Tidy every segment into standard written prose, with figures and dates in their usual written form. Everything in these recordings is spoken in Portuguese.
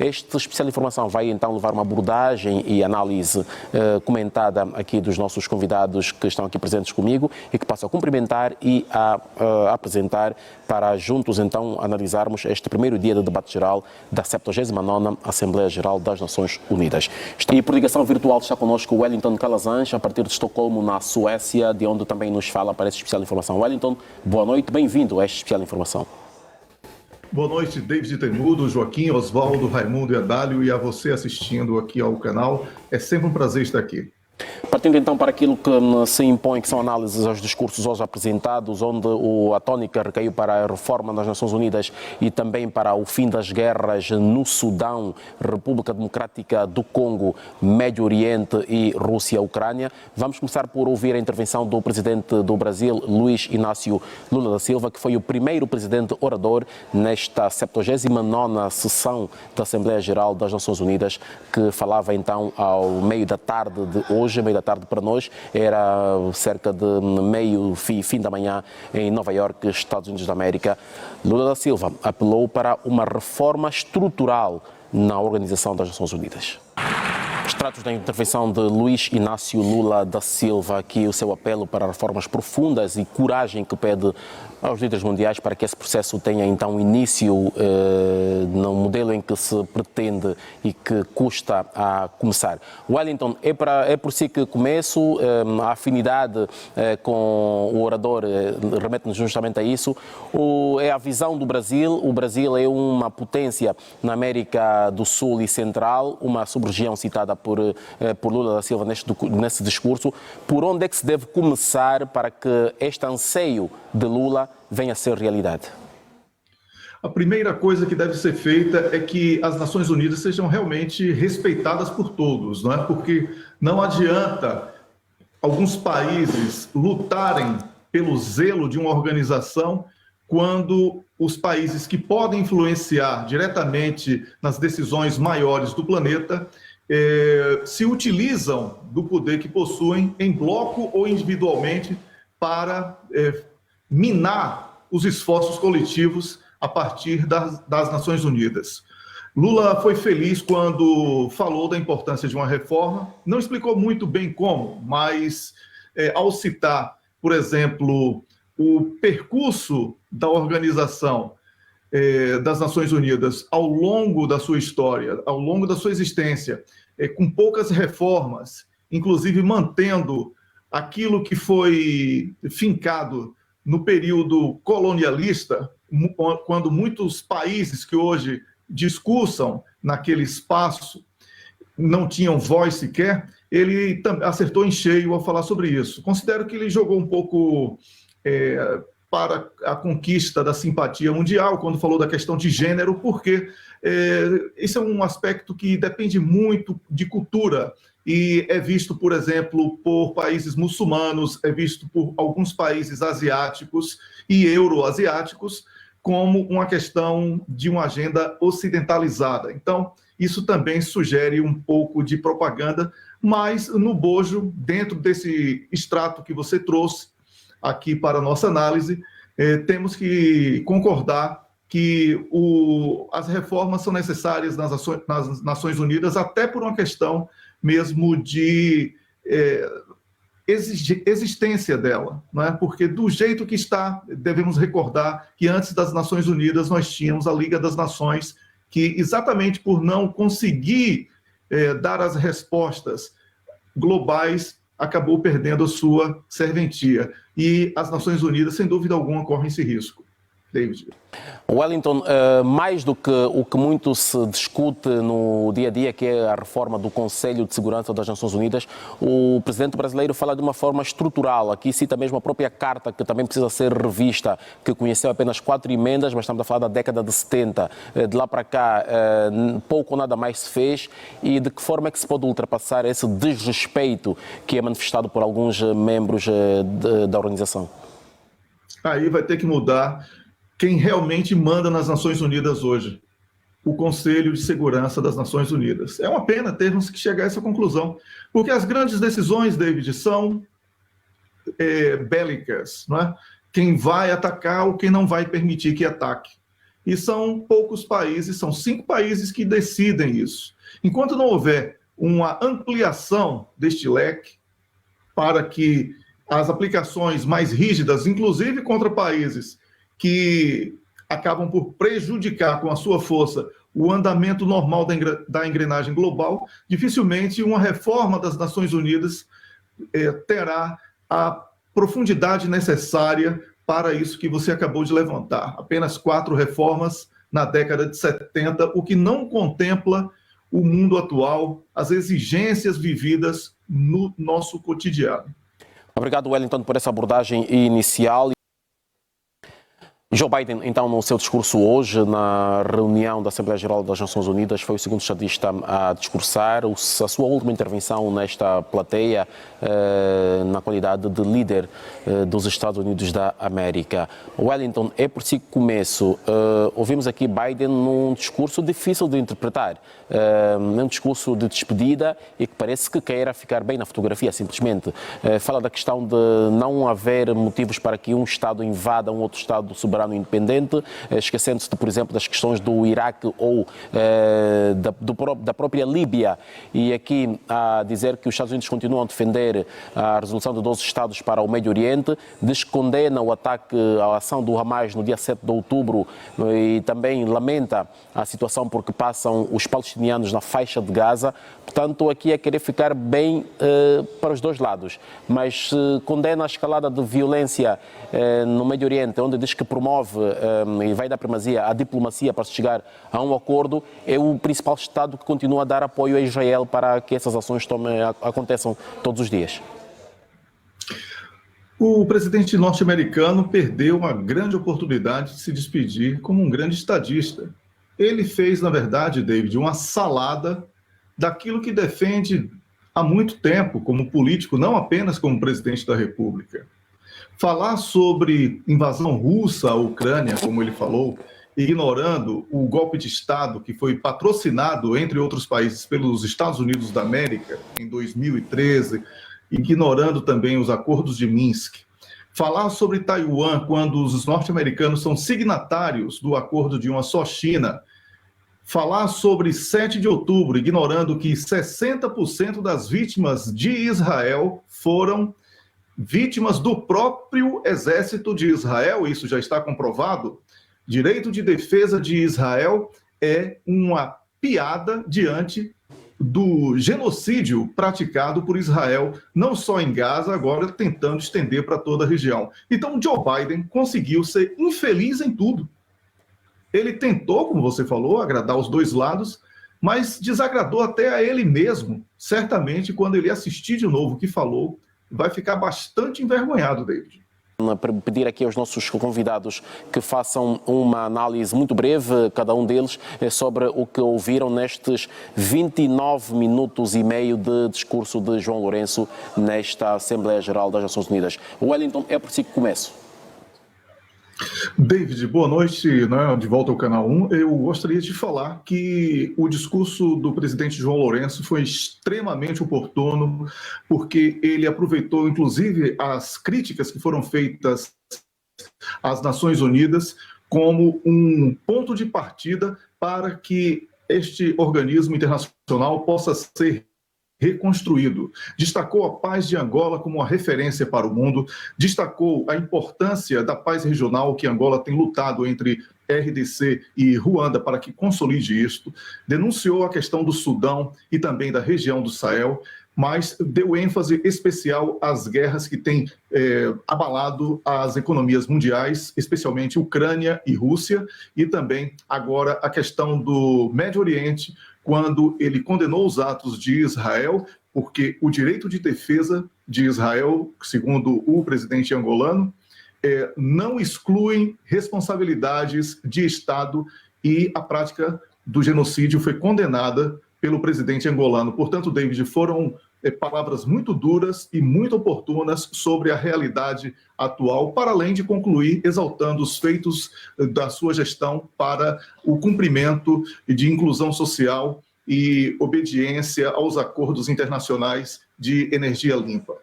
Esta especial informação vai então levar uma abordagem e análise comentada aqui dos nossos convidados que estão aqui presentes comigo e que passo a cumprimentar e a apresentar para juntos então analisarmos este primeiro dia de debate geral da 79ª Assembleia Geral das Nações Unidas. E por ligação virtual está connosco o Wellington Calazans, a partir de Estocolmo, na Suécia, de onde também nos fala para esta especial informação. Wellington, boa noite, bem-vindo a esta especial informação. Boa noite, David Tenudo, Joaquim, Osvaldo, Raimundo e Adálio, e a você assistindo aqui ao canal. É sempre um prazer estar aqui. Partindo então para aquilo que se impõe, que são análises aos discursos hoje apresentados, onde a tónica recaiu para a reforma das Nações Unidas e também para o fim das guerras no Sudão, República Democrática do Congo, Médio Oriente e Rússia-Ucrânia. Vamos começar por ouvir a intervenção do presidente do Brasil, Luiz Inácio Lula da Silva, que foi o primeiro presidente orador nesta 79ª sessão da Assembleia Geral das Nações Unidas, que falava então ao meio da tarde de hoje, meio da tarde para nós, era cerca de fim da manhã em Nova Iorque, Estados Unidos da América. Lula da Silva apelou para uma reforma estrutural na Organização das Nações Unidas. Extratos da intervenção de Luiz Inácio Lula da Silva, aqui o seu apelo para reformas profundas e coragem que pede aos líderes mundiais para que esse processo tenha então início no modelo em que se pretende e que custa a começar. Wellington, é por si que começo, a afinidade com o orador remete-nos justamente a isso, é a visão do Brasil. O Brasil é uma potência na América do Sul e Central, uma sub-região citada por Lula da Silva nesse discurso. Por onde é que se deve começar para que este anseio de Lula venha a ser realidade? A primeira coisa que deve ser feita é que as Nações Unidas sejam realmente respeitadas por todos, não é? Porque não adianta alguns países lutarem pelo zelo de uma organização quando os países que podem influenciar diretamente nas decisões maiores do planeta se utilizam do poder que possuem em bloco ou individualmente para minar os esforços coletivos a partir das Nações Unidas. Lula foi feliz quando falou da importância de uma reforma, não explicou muito bem como, mas ao citar, por exemplo, o percurso da organização das Nações Unidas ao longo da sua história, ao longo da sua existência, com poucas reformas, inclusive mantendo aquilo que foi fincado no período colonialista, quando muitos países que hoje discursam naquele espaço não tinham voz sequer, ele acertou em cheio ao falar sobre isso. Considero que ele jogou um pouco para a conquista da simpatia mundial, quando falou da questão de gênero, porque esse é um aspecto que depende muito de cultura e é visto, por exemplo, por países muçulmanos, é visto por alguns países asiáticos e euroasiáticos como uma questão de uma agenda ocidentalizada. Então, isso também sugere um pouco de propaganda, mas no bojo, dentro desse extrato que você trouxe aqui para a nossa análise, temos que concordar que as reformas são necessárias nas Nações Unidas, até por uma questão mesmo de existência dela, não é? Porque do jeito que está, devemos recordar que antes das Nações Unidas nós tínhamos a Liga das Nações, que exatamente por não conseguir dar as respostas globais, acabou perdendo a sua serventia. E as Nações Unidas, sem dúvida alguma, correm esse risco. David. Wellington, mais do que o que muito se discute no dia a dia, que é a reforma do Conselho de Segurança das Nações Unidas, o presidente brasileiro fala de uma forma estrutural. Aqui cita mesmo a própria carta, que também precisa ser revista, que conheceu apenas 4 emendas, mas estamos a falar da década de 70. De lá para cá, pouco ou nada mais se fez. E de que forma é que se pode ultrapassar esse desrespeito que é manifestado por alguns membros da organização? Aí vai ter que mudar quem realmente manda nas Nações Unidas hoje, o Conselho de Segurança das Nações Unidas. É uma pena termos que chegar a essa conclusão, porque as grandes decisões, David, são bélicas, não é? Quem vai atacar ou quem não vai permitir que ataque. E são poucos países, são 5 países que decidem isso. Enquanto não houver uma ampliação deste leque para que as aplicações mais rígidas, inclusive contra países que acabam por prejudicar com a sua força o andamento normal da engrenagem global, dificilmente uma reforma das Nações Unidas terá a profundidade necessária para isso que você acabou de levantar. Apenas 4 reformas na década de 70, o que não contempla o mundo atual, as exigências vividas no nosso cotidiano. Obrigado, Wellington, por essa abordagem inicial. Joe Biden, então, no seu discurso hoje, na reunião da Assembleia Geral das Nações Unidas, foi o segundo estadista a discursar a sua última intervenção nesta plateia, na qualidade de líder dos Estados Unidos da América. Wellington, é por si que começo. Ouvimos aqui Biden num discurso difícil de interpretar, num discurso de despedida e que parece que queira ficar bem na fotografia, simplesmente. Fala da questão de não haver motivos para que um Estado invada um outro Estado soberano independente, esquecendo-se, por exemplo, das questões do Iraque ou da própria Líbia. E aqui a dizer que os Estados Unidos continuam a defender a resolução de 12 Estados para o Médio Oriente, descondena o ataque à ação do Hamas no dia 7 de outubro e também lamenta a situação porque passam os palestinianos na faixa de Gaza. Portanto, aqui é querer ficar bem para os dois lados, mas condena a escalada de violência no Médio Oriente, onde diz que promove e vai dar primazia à diplomacia para se chegar a um acordo. É o principal Estado que continua a dar apoio a Israel para que essas ações aconteçam todos os dias. O presidente norte-americano perdeu uma grande oportunidade de se despedir como um grande estadista. Ele fez, na verdade, David, uma salada daquilo que defende há muito tempo como político, não apenas como presidente da República. Falar sobre invasão russa à Ucrânia, como ele falou, ignorando o golpe de Estado que foi patrocinado, entre outros países, pelos Estados Unidos da América em 2013, ignorando também os acordos de Minsk. Falar sobre Taiwan quando os norte-americanos são signatários do acordo de uma só China. Falar sobre 7 de outubro, ignorando que 60% das vítimas de Israel foram vítimas do próprio exército de Israel, isso já está comprovado. Direito de defesa de Israel é uma piada diante do genocídio praticado por Israel, não só em Gaza, agora tentando estender para toda a região. Então, Joe Biden conseguiu ser infeliz em tudo. Ele tentou, como você falou, agradar os dois lados, mas desagradou até a ele mesmo. Certamente, quando ele assistir de novo o que falou, vai ficar bastante envergonhado, David. Pedir aqui aos nossos convidados que façam uma análise muito breve, cada um deles, sobre o que ouviram nestes 29 minutos e meio de discurso de João Lourenço nesta Assembleia Geral das Nações Unidas. Wellington, é por si que começo. David, boa noite, né? De volta ao Canal 1. Eu gostaria de falar que o discurso do presidente João Lourenço foi extremamente oportuno, porque ele aproveitou, inclusive, as críticas que foram feitas às Nações Unidas como um ponto de partida para que este organismo internacional possa ser reconstruído. Destacou a paz de Angola como uma referência para o mundo, destacou a importância da paz regional que Angola tem lutado entre RDC e Ruanda para que consolide isto, denunciou a questão do Sudão e também da região do Sahel, mas deu ênfase especial às guerras que têm abalado as economias mundiais, especialmente Ucrânia e Rússia, e também agora a questão do Médio Oriente, quando ele condenou os atos de Israel, porque o direito de defesa de Israel, segundo o presidente angolano, não exclui responsabilidades de Estado e a prática do genocídio foi condenada pelo presidente angolano. Portanto, David, foram palavras muito duras e muito oportunas sobre a realidade atual, para além de concluir exaltando os feitos da sua gestão para o cumprimento de inclusão social e obediência aos acordos internacionais de energia limpa.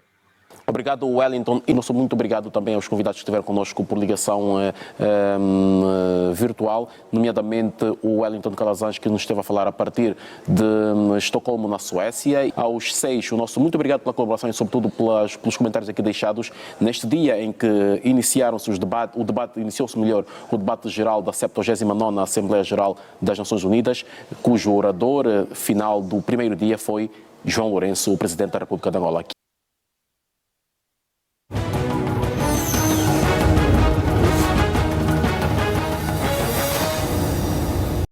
Obrigado, Wellington, e nosso muito obrigado também aos convidados que estiveram connosco por ligação virtual, nomeadamente o Wellington Calazans, que nos esteve a falar a partir de Estocolmo, na Suécia. Aos 6, o nosso muito obrigado pela colaboração e, sobretudo, pelos comentários aqui deixados neste dia em que iniciaram-se o debate geral da 79ª Assembleia Geral das Nações Unidas, cujo orador final do primeiro dia foi João Lourenço, o Presidente da República de Angola.